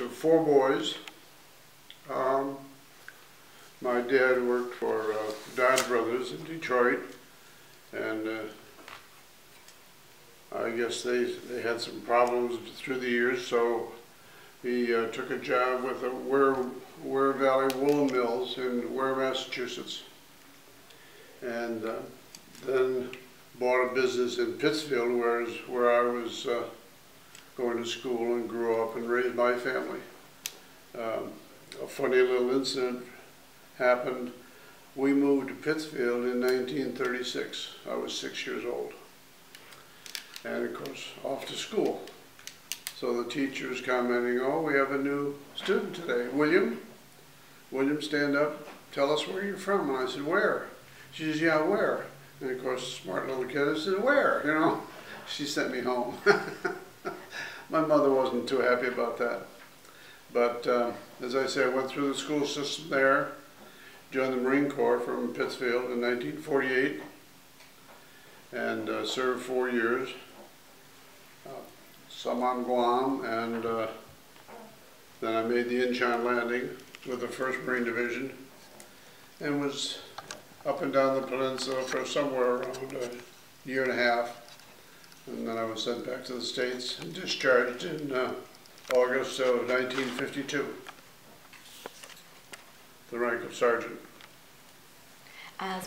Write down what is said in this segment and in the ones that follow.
of 4 boys. My dad worked for Dodge Brothers in Detroit, and I guess they had some problems through the years, so he took a job with the Ware Valley Woolen Mills in Ware, Massachusetts, and then bought a business in Pittsfield, where I was going to school and grew up and raised my family. A funny little incident happened. We moved to Pittsfield in 1936. I was 6 years old. And of course, off to school. So the teacher's commenting, "Oh, we have a new student today. William, stand up, tell us where you're from." And I said, "Where?" She says, "Yeah, where?" And of course, smart little kid, I said, "Where?" You know, she sent me home. My mother wasn't too happy about that. But as I say, I went through the school system there, joined the Marine Corps from Pittsfield in 1948, and served 4 years. Some on Guam, and then I made the Incheon landing with the 1st Marine Division, and was up and down the peninsula for somewhere around a year and a half, and then I was sent back to the States and discharged in August of 1952, the rank of sergeant.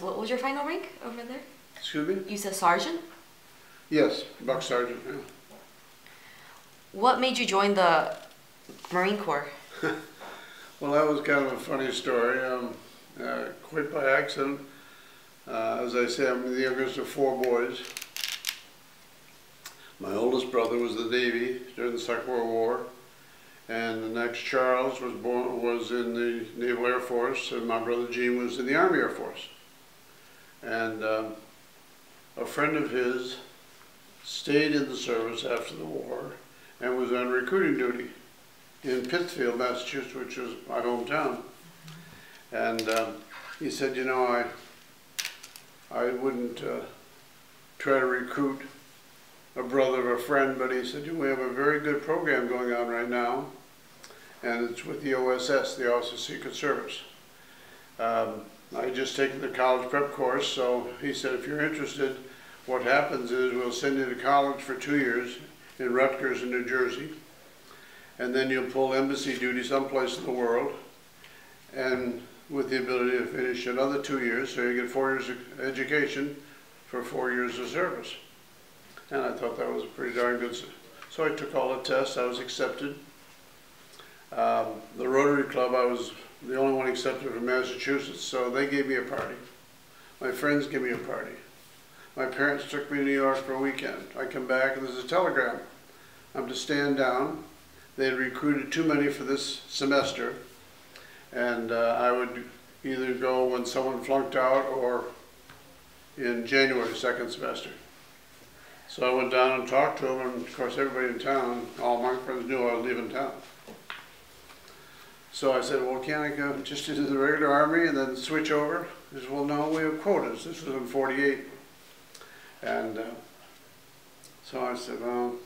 What was your final rank over there? Excuse me? You said sergeant? Yes, buck sergeant, yeah. What made you join the Marine Corps? Well, that was kind of a funny story. Quite by accident. As I say, I'm the youngest of 4 boys. My oldest brother was in the Navy during the Second World War, and the next Charles was in the Naval Air Force, and my brother Gene was in the Army Air Force. And a friend of his stayed in the service after the war and was on recruiting duty in Pittsfield, Massachusetts, which is my hometown. And he said, "You know, I wouldn't try to recruit a brother or a friend," but he said, "We have a very good program going on right now, and it's with the OSS, the Office of Secret Service." I had just taken the college prep course, so he said, "If you're interested, what happens is we'll send you to college for 2 years in Rutgers in New Jersey, and then you'll pull embassy duty someplace in the world, and with the ability to finish another 2 years, so you get 4 years of education for 4 years of service." And I thought that was a pretty darn good. So I took all the tests. I was accepted. The Rotary Club, I was the only one accepted from Massachusetts, so they gave me a party. My friends gave me a party. My parents took me to New York for a weekend. I come back and there's a telegram. I'm to stand down. They had recruited too many for this semester, and I would either go when someone flunked out or in January, 2nd semester. So I went down and talked to them, and of course everybody in town, all my friends knew I was leaving town. So I said, "Well, can't I go just into the regular Army and then switch over?" He said, "Well, no, we have quotas." This was in 48. And so I said, "Well,"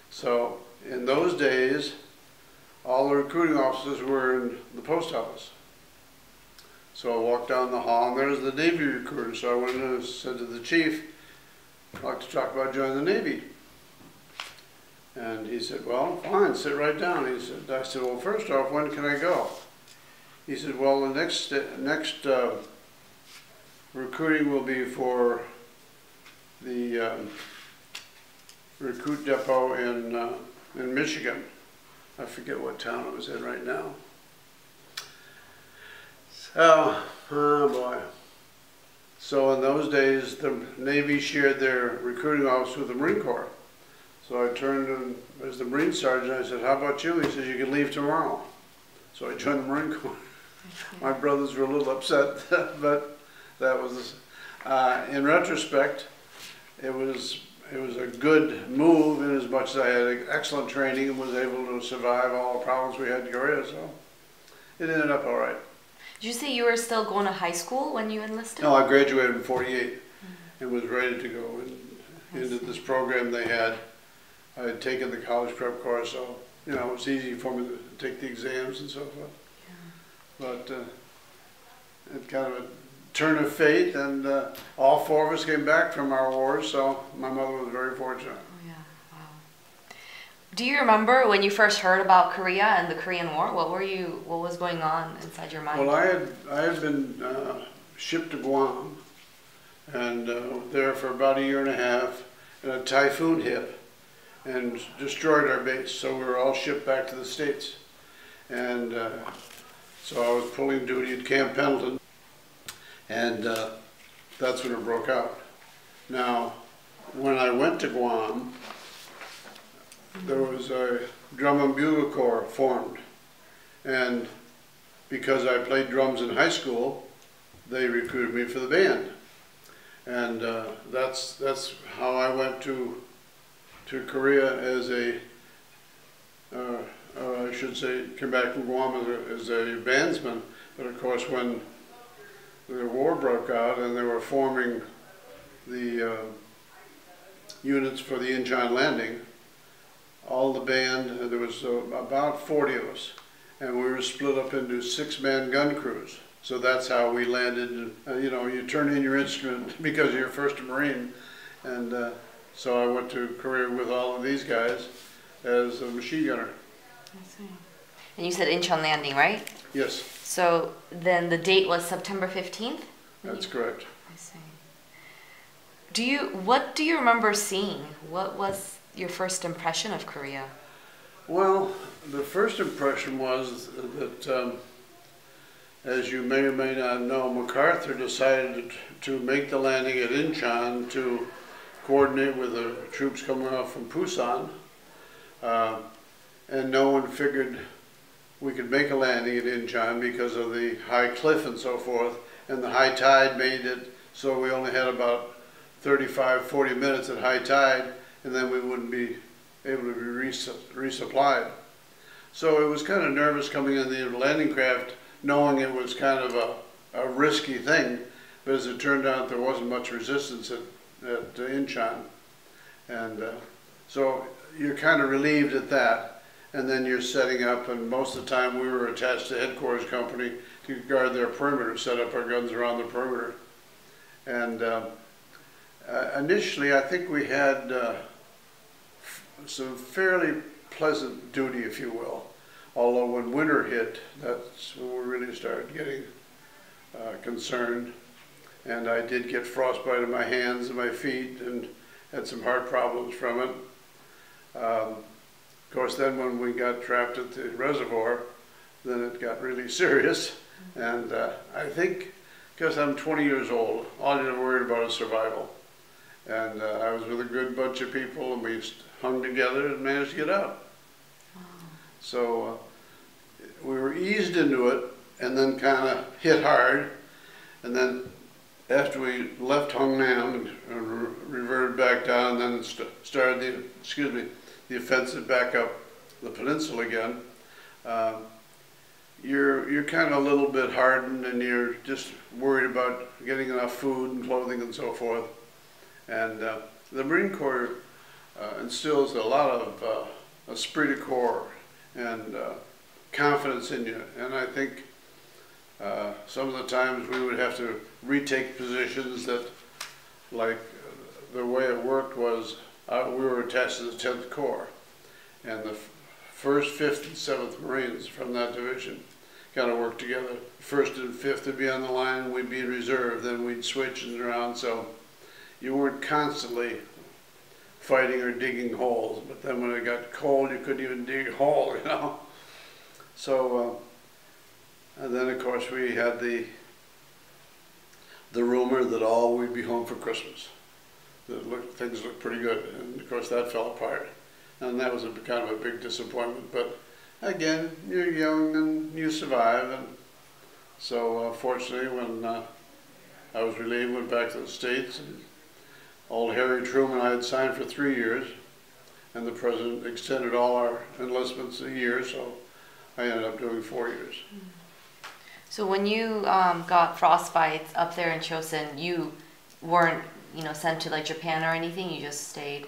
so in those days, all the recruiting officers were in the post office. So I walked down the hall, and there's the Navy recruiter. So I went in and said to the chief, "I'd like to talk about joining the Navy." And he said, "Well, fine, sit right down." I said, "Well, first off, when can I go?" He said, "Well, the next recruiting will be for the recruit depot in Michigan." I forget what town it was in right now. So, oh boy. So in those days, the Navy shared their recruiting office with the Marine Corps. So I turned and, as the Marine Sergeant, I said, "How about you?" He said, "You can leave tomorrow." So I joined the Marine Corps. My brothers were a little upset, but that was, in retrospect, it was a good move in as much as I had excellent training and was able to survive all the problems we had in Korea, so it ended up all right. Did you say you were still going to high school when you enlisted? No, I graduated in 48 and was ready to go into this program they had. I had taken the college prep course, so you know, it was easy for me to take the exams and so forth. But it kind of a turn of fate, and all four of us came back from our wars, so my mother was very fortunate. Oh yeah, wow. Do you remember when you first heard about Korea and the Korean War? What was going on inside your mind? Well, I had been shipped to Guam, and there for about a year and a half, and a typhoon hit and destroyed our base, so we were all shipped back to the States. And so I was pulling duty at Camp Pendleton, and that's when it broke out. Now, when I went to Guam, there was a drum and bugle corps formed, and because I played drums in high school, they recruited me for the band, and that's how I went to Korea as a I should say, came back from Guam as a bandsman. But of course, when the war broke out and they were forming the units for the Incheon landing, all the band, there was about 40 of us, and we were split up into 6-man gun crews. So that's how we landed. You know, you turn in your instrument because you're first a Marine, and so I went to Korea with all of these guys as a machine gunner. I see. And you said Incheon landing, right? Yes. So then the date was September 15th? That's correct. I see. What do you remember seeing? What was your first impression of Korea? Well, the first impression was that, as you may or may not know, MacArthur decided to make the landing at Incheon to coordinate with the troops coming off from Pusan. And no one figured we could make a landing at Incheon because of the high cliff and so forth, and the high tide made it so we only had about 35-40 minutes at high tide, and then we wouldn't be able to be resupplied. So it was kind of nervous coming in the landing craft, knowing it was kind of a risky thing, but as it turned out, there wasn't much resistance at Incheon, and so you're kind of relieved at that. And then you're setting up, and most of the time we were attached to headquarters company to guard their perimeter, set up our guns around the perimeter. And initially I think we had some fairly pleasant duty, if you will. Although when winter hit, that's when we really started getting concerned. And I did get frostbite in my hands and my feet and had some heart problems from it. Of course, then when we got trapped at the reservoir, then it got really serious. And I think, because I'm 20 years old, all I was worried about is survival. And I was with a good bunch of people, and we hung together and managed to get out. Wow. So we were eased into it, and then kind of hit hard. And then after we left Hungnam and reverted back down, and then started the offensive back up the peninsula again, you're kind of a little bit hardened, and you're just worried about getting enough food and clothing and so forth. And the Marine Corps instills a lot of esprit de corps and confidence in you. And I think some of the times we would have to retake positions that, like, the way it worked was we were attached to the 10th Corps, and the 1st, 5th, and 7th Marines from that division kind of worked together. 1st and 5th would be on the line, we'd be in reserve, then we'd switch and around, so you weren't constantly fighting or digging holes, but then when it got cold, you couldn't even dig a hole, you know. So, and then of course we had the rumor that all we'd be home for Christmas. Things looked pretty good, and of course that fell apart, and that was kind of a big disappointment. But again, you're young and you survive, and so fortunately, when I was relieved, went back to the States, and old Harry Truman I had signed for 3 years, and the president extended all our enlistments a year, so I ended up doing 4 years. So when you got frostbites up there in Chosin, you weren't, sent to like Japan or anything? You just stayed?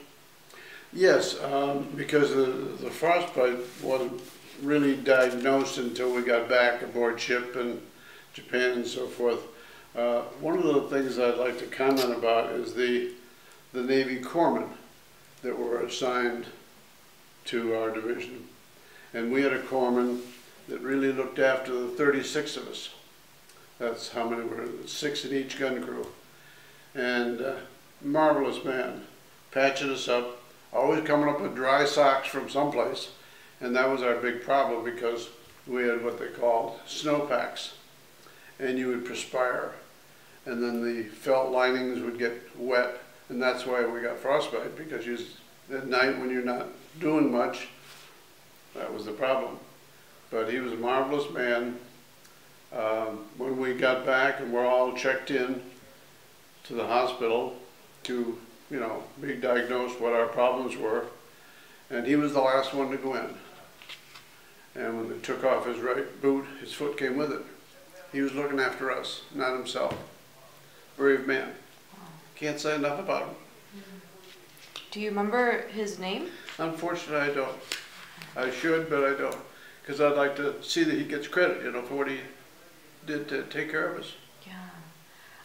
Yes, because the frostbite wasn't really diagnosed until we got back aboard ship in Japan and so forth. One of the things I'd like to comment about is the Navy corpsmen that were assigned to our division. And we had a corpsman that really looked after the 36 of us. That's how many were, 6 in each gun crew. And marvelous man, patching us up, always coming up with dry socks from someplace. And that was our big problem because we had what they called snowpacks. And you would perspire. And then the felt linings would get wet. And that's why we got frostbite, because at night when you're not doing much, that was the problem. But he was a marvelous man. When we got back and we're all checked in to the hospital to, you know, be diagnosed what our problems were, and he was the last one to go in. And when they took off his right boot, his foot came with it. He was looking after us, not himself. Brave man. Can't say enough about him. Do you remember his name? Unfortunately, I don't. I should, but I don't. Because I'd like to see that he gets credit, you know, for what he did to take care of us. Yeah.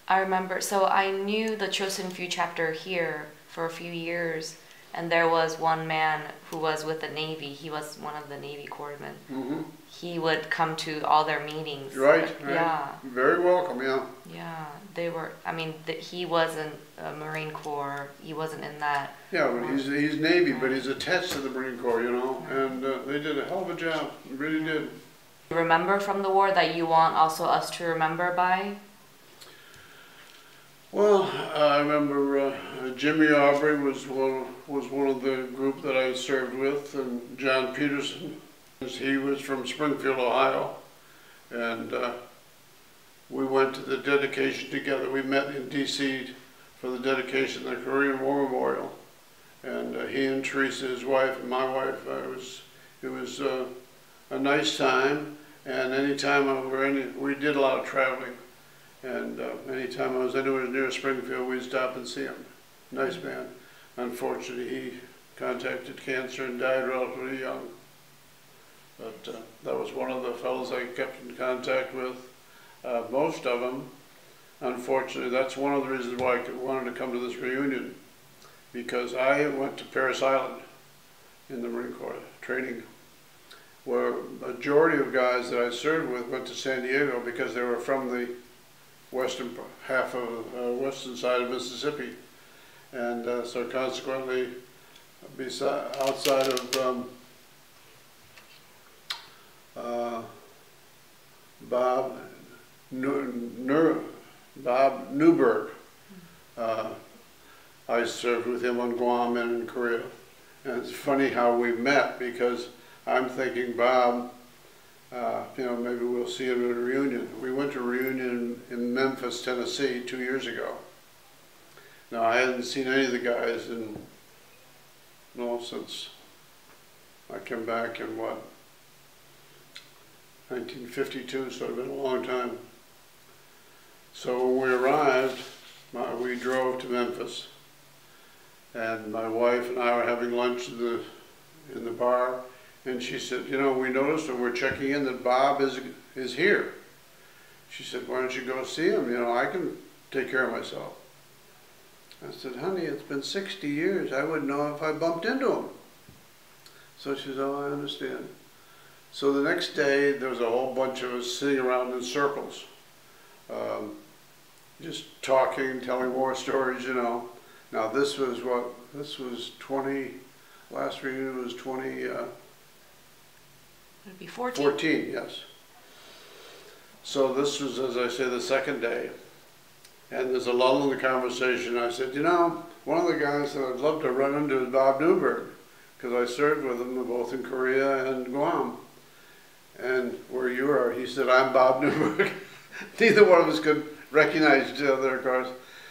I remember, so I knew the Chosen Few chapter here for a few years, and there was one man who was with the Navy. He was one of the Navy corpsmen. Mm-hmm. He would come to all their meetings. Right. Yeah. Very welcome, yeah. Yeah, they were, I mean, he wasn't a Marine Corps. He wasn't in that. Yeah, but he's Navy, but he's attached to the Marine Corps, you know, and they did a hell of a job. Really did. Remember from the war that you want also us to remember by? Well, I remember Jimmy Aubrey was one of the group that I served with, and John Peterson. He was from Springfield, Ohio, and we went to the dedication together. We met in D.C. for the dedication of the Korean War Memorial, and he and Teresa, his wife, and my wife. It was a nice time, and anytime we did a lot of traveling. And anytime I was anywhere near Springfield, we'd stop and see him. Nice man. Unfortunately, he contracted cancer and died relatively young. But that was one of the fellows I kept in contact with. Most of them, unfortunately, that's one of the reasons why I wanted to come to this reunion. Because I went to Parris Island in the Marine Corps training, where a majority of guys that I served with went to San Diego because they were from the western half of western side of Mississippi, and so consequently, outside of Bob Newberg, I served with him on Guam and in Korea, and it's funny how we met because I'm thinking Bob. You know, maybe we'll see him at a reunion. We went to a reunion in Memphis, Tennessee 2 years ago. Now, I hadn't seen any of the guys since I came back in, 1952, so it's been a long time. So when we arrived, we drove to Memphis, and my wife and I were having lunch in the bar. And she said, you know, we noticed when we're checking in that Bob is here. She said, why don't you go see him? You know, I can take care of myself. I said, honey, it's been 60 years. I wouldn't know if I bumped into him. So she said, oh, I understand. So the next day, there was a whole bunch of us sitting around in circles, just talking, telling war stories, you know. Now this was last reunion was 20, It'd be 14. 14, yes. So this was, as I say, the second day. And there's a lull in the conversation. I said, you know, one of the guys that I'd love to run into is Bob Newberg, because I served with him both in Korea and Guam. And where you are, he said, I'm Bob Newberg. Neither one of us could recognize each other, of course.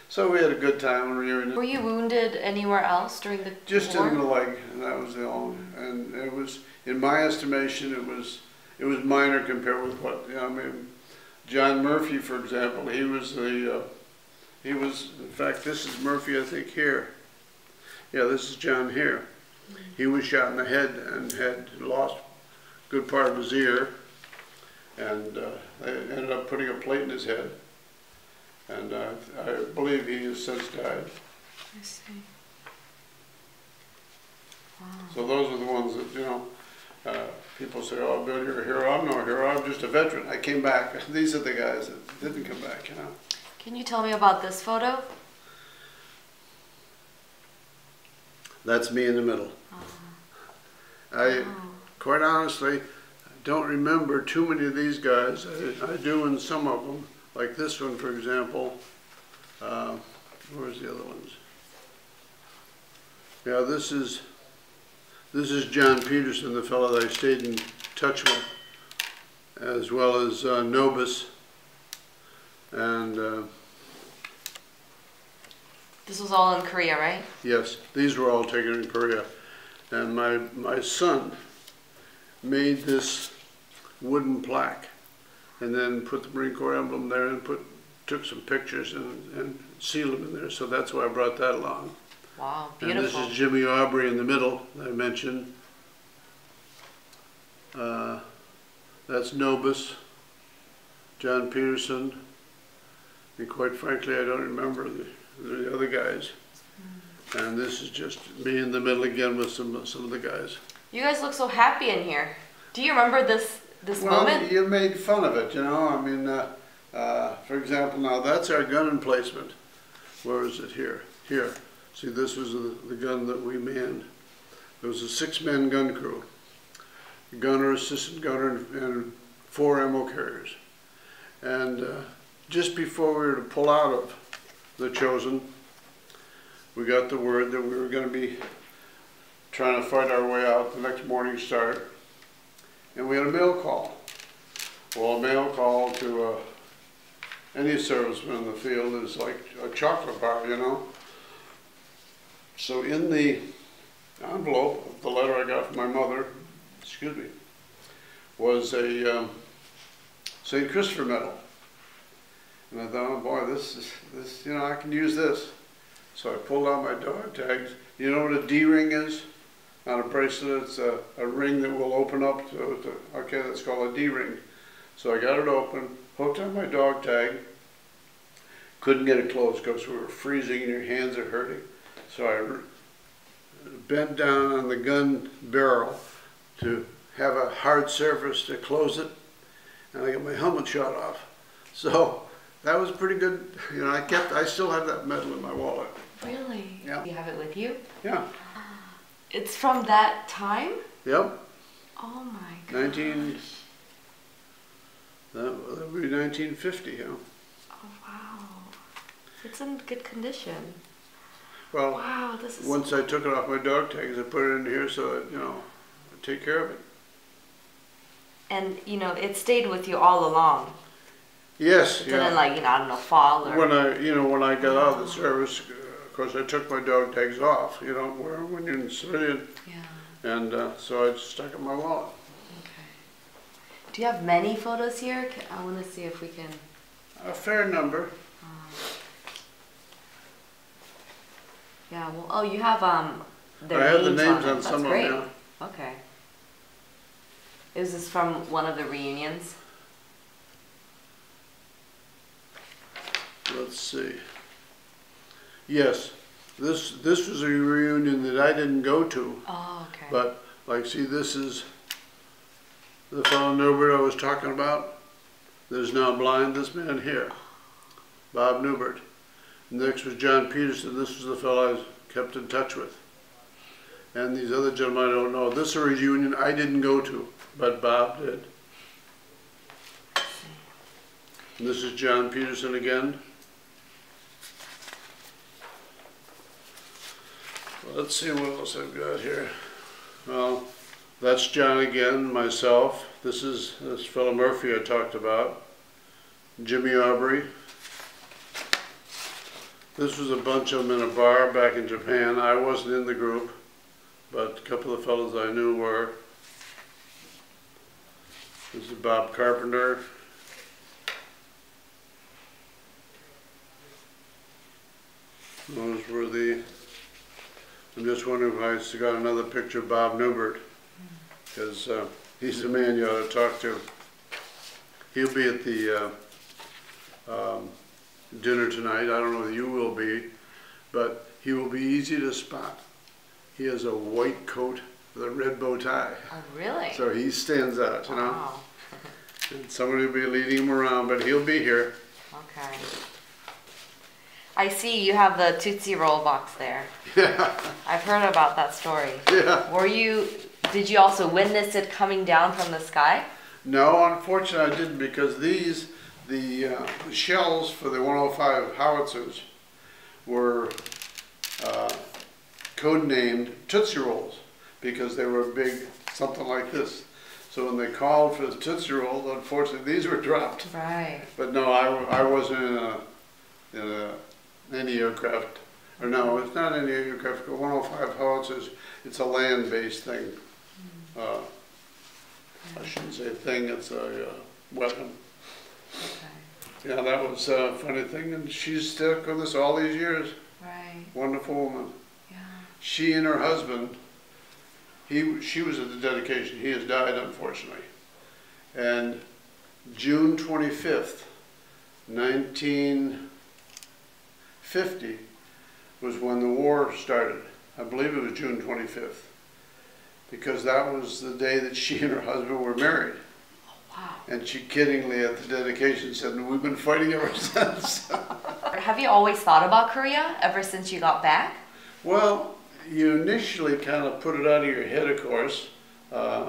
So we had a good time. Were you wounded anywhere else during the Just war? in the leg, and that was the only. And it was, in my estimation, it was minor compared with what, you know, I mean, John Murphy, for example, he was, in fact, this is Murphy, I think, here. Yeah, this is John here. He was shot in the head and had lost a good part of his ear, and they ended up putting a plate in his head, and I believe he has since died. I see. Wow. So those are the ones that, you know, people say, oh, Bill, you're a hero. I'm no hero. I'm just a veteran. I came back. These are the guys that didn't come back, you know. Can you tell me about this photo? That's me in the middle. I, quite honestly, don't remember too many of these guys. I do in some of them, like this one, for example. Where's the other ones? Yeah, this is John Peterson, the fellow that I stayed in touch with, as well as Nobis. And this was all in Korea, right? yes, these were all taken in Korea. And my son made this wooden plaque and then put the Marine Corps emblem there and took some pictures and sealed them in there. So that's why I brought that along. Wow, beautiful. And this is Jimmy Aubrey in the middle, that I mentioned. That's Nobis, John Peterson, and quite frankly, I don't remember the other guys. And this is just me in the middle again with some of the guys. You guys look so happy in here. Do you remember this Well, moment? you made fun of it, you know. I mean, for example, now that's our gun emplacement. Where is it here? Here. See, this was the gun that we manned. It was a 6-man gun crew. A gunner, assistant gunner, and 4 ammo carriers. And just before we were to pull out of the Chosen, we got the word that we were going to be trying to fight our way out the next morning start. And we had a mail call. Well, a mail call to any serviceman in the field is like a chocolate bar, you know. So in the envelope of the letter I got from my mother, excuse me, was a St. Christopher medal. And I thought, oh boy, this, you know, I can use this. So I pulled out my dog tags. You know what a D-ring is? Not a bracelet, it's a ring that will open up okay, that's called a D-ring. So I got it open, hooked on my dog tag, couldn't get it closed because we were freezing and your hands are hurting. So I bent down on the gun barrel to have a hard surface to close it, and I got my helmet shot off. So that was pretty good. You know, I still have that medal in my wallet. Really? Yeah. You have it with you? Yeah. It's from that time? Yep. Oh my god. That would be 1950, yeah. Oh wow. It's in good condition. Well, wow, this is once I took it off my dog tags, I put it in here so that, you know, I'd take care of it. And, you know, it stayed with you all along. Yes, It yeah. didn't, like, you know, I don't know, fall or... When I got out of the service, of course, I took my dog tags off, you know, when you're in civilian. Yeah. And so I just stuck it in my wallet. Okay. Do you have many photos here? I want to see if we can... A fair number. Yeah, well, oh, you have their I have the names names on on them. some That's of them, great. yeah. Okay. Is this from one of the reunions? Let's see. Yes, this was a reunion that I didn't go to. Oh, okay. But, like, see, this is the fellow Newbert I was talking about. There's now blind, this man here, Bob Newbert. Next was John Peterson. This was the fellow I kept in touch with. And these other gentlemen I don't know. This is a reunion I didn't go to, but Bob did. And this is John Peterson again. Let's see what else I've got here. Well, that's John again, myself. This is this fellow Murphy I talked about. Jimmy Aubrey. This was a bunch of them in a bar back in Japan. I wasn't in the group, but a couple of fellows I knew were. This is Bob Carpenter. Those were the I'm just wondering if I still got another picture of Bob Newbert, because he's the man you ought to talk to. He'll be at the dinner tonight. I don't know if you will be, but he will be easy to spot. He has a white coat with a red bow tie. Oh, really? So he stands out, you know. Wow. And somebody will be leading him around, but he'll be here. Okay. I see you have the Tootsie Roll box there. Yeah. I've heard about that story. Yeah. Did you also witness it coming down from the sky? No, unfortunately I didn't, because the shells for the 105 howitzers were codenamed Tootsie Rolls, because they were big, something like this. So when they called for the Tootsie Rolls, unfortunately these were dropped. Right. But no, I wasn't in any aircraft. Or no, it's not any aircraft. 105 howitzers, it's a land-based thing. I shouldn't say thing, it's a weapon. Okay. Yeah, that was a funny thing, and she's stuck with us all these years. Right. Wonderful woman. Yeah. She and her husband, she was at the dedication. He has died, unfortunately. And June 25th, 1950 was when the war started. I believe it was June 25th, because that was the day that she and her husband were married. Oh, wow. And she kiddingly at the dedication said, "We've been fighting ever since." Have you always thought about Korea ever since you got back? Well, you initially kind of put it out of your head, of course.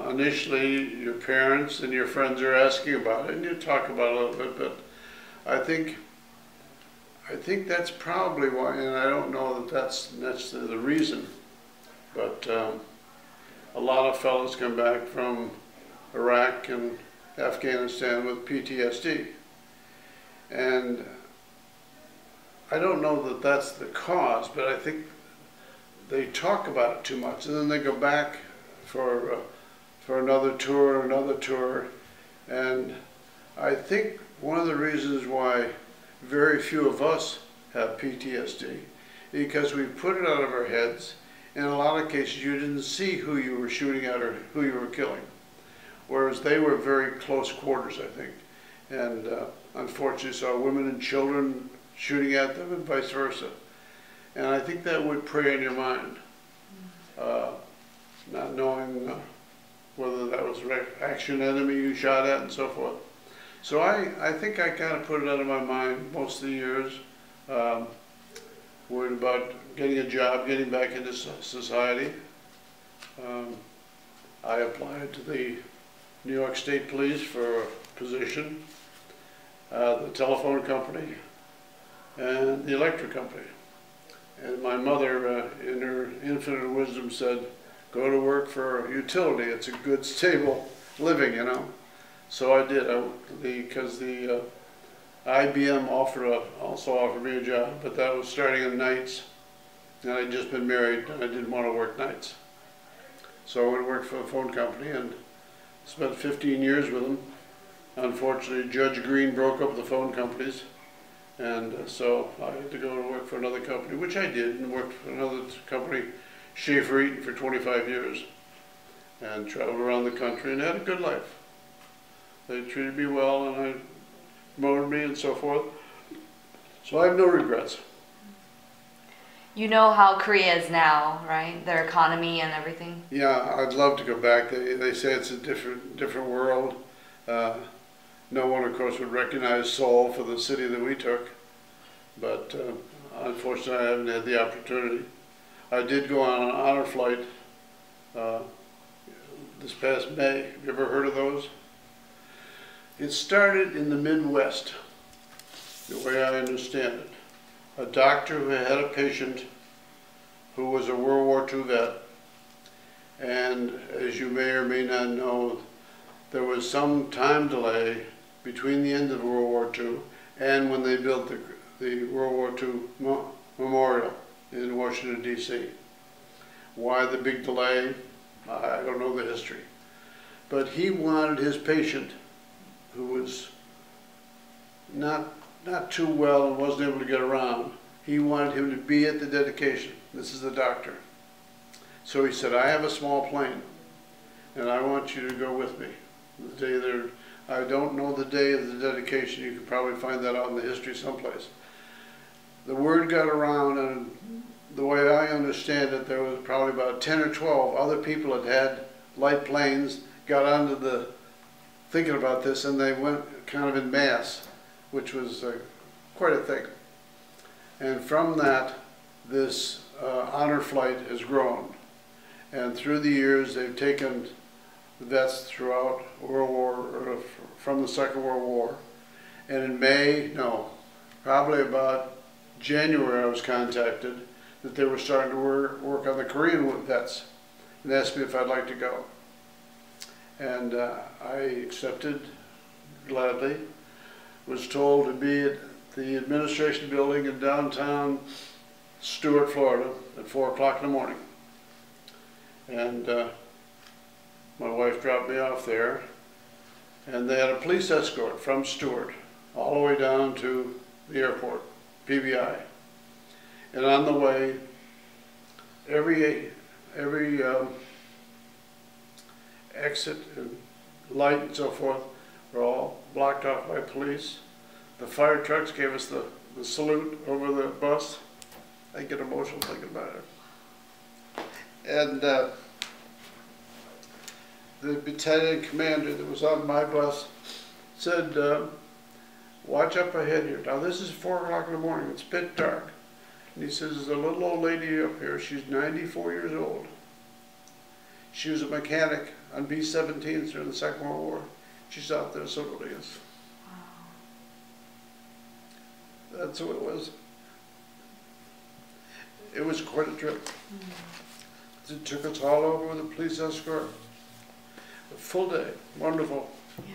Initially, your parents and your friends are asking about it, and you talk about it a little bit, but I think that's probably why, and I don't know that that's the reason, but a lot of fellows come back from Iraq and Afghanistan with PTSD, and I don't know that that's the cause, but I think they talk about it too much, and then they go back for another tour, and I think one of the reasons why very few of us have PTSD because we put it out of our heads. In a lot of cases, you didn't see who you were shooting at or who you were killing, whereas they were very close quarters, I think, and unfortunately saw women and children shooting at them and vice versa. And I think that would prey on your mind, not knowing whether that was an action enemy you shot at and so forth. So I think I kind of put it out of my mind most of the years, worried about getting a job, getting back into society. I applied to the New York State Police for a position, the telephone company, and the electric company. And my mother, in her infinite wisdom, said, "Go to work for a utility. It's a good, stable living, you know." So I did, because the IBM also offered me a job, but that was starting on nights, and I'd just been married, and I didn't want to work nights. So I went to work for a phone company and spent 15 years with them. Unfortunately, Judge Green broke up the phone companies, and so I had to go to work for another company, which I did, and worked for another company, Schaefer Eaton, for 25 years, and traveled around the country and had a good life. They treated me well, and I promoted me and so forth. So I have no regrets. You know how Korea is now, right? Their economy and everything. Yeah, I'd love to go back. They say it's a different world. No one, of course, would recognize Seoul for the city that we took, but unfortunately, I haven't had the opportunity. I did go on an honor flight this past May. Have you ever heard of those? It started in the Midwest, the way I understand it. A doctor who had a patient who was a World War II vet, and as you may or may not know, there was some time delay between the end of World War II and when they built the World War II memorial in Washington, D.C. Why the big delay? I don't know the history. But he wanted his patient, who was not too well and wasn't able to get around, he wanted him to be at the dedication. This is the doctor. So he said, I have a small plane, and I want you to go with me. The day there, I don't know the day of the dedication. You could probably find that out in the history someplace. The word got around, and the way I understand it, there was probably about 10 or 12 other people that had light planes, got onto the thinking about this, and they went kind of in mass, which was quite a thing. And from that, this honor flight has grown. And through the years, they've taken vets throughout from the Second World War. And in May, no, probably about January, I was contacted that they were starting to work on the Korean vets, and asked me if I'd like to go. And I accepted gladly. Was told to be at the administration building in downtown Stuart, Florida at 4 o'clock in the morning. And my wife dropped me off there, and they had a police escort from Stuart all the way down to the airport, PBI. And on the way, every exit and light and so forth were all blocked off by police. The fire trucks gave us the salute over the bus. I get emotional thinking about it. And the battalion commander that was on my bus said, watch up ahead here. Now this is 4 o'clock in the morning, it's pitch dark. And he says, there's a little old lady up here, she's 94 years old. She was a mechanic on B-17s during the Second World War. She's out there saluting us. Wow. That's who it was. It was quite a trip. Mm. It took us all over with a police escort. A full day, wonderful. Yeah.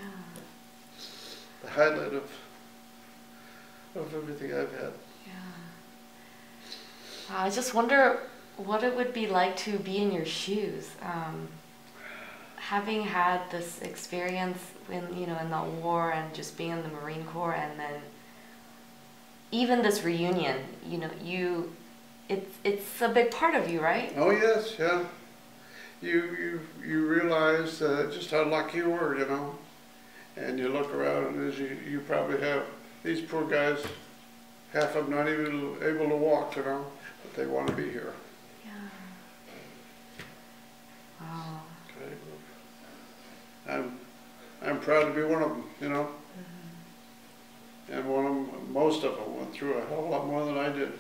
The highlight of everything I've had. Yeah. I just wonder what it would be like to be in your shoes, having had this experience in the war and just being in the Marine Corps, and then even this reunion. It's a big part of you, right? Oh yes, yeah. You realize just how lucky you were, and you look around, and as you probably have these poor guys, half of them not even able to walk, but they want to be here. Yeah. Wow. Okay. I'm proud to be one of them, Mm-hmm. And most of them went through a hell of a lot more than I did.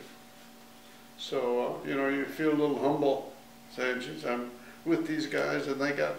So you feel a little humble, saying, geez, I'm with these guys, and they got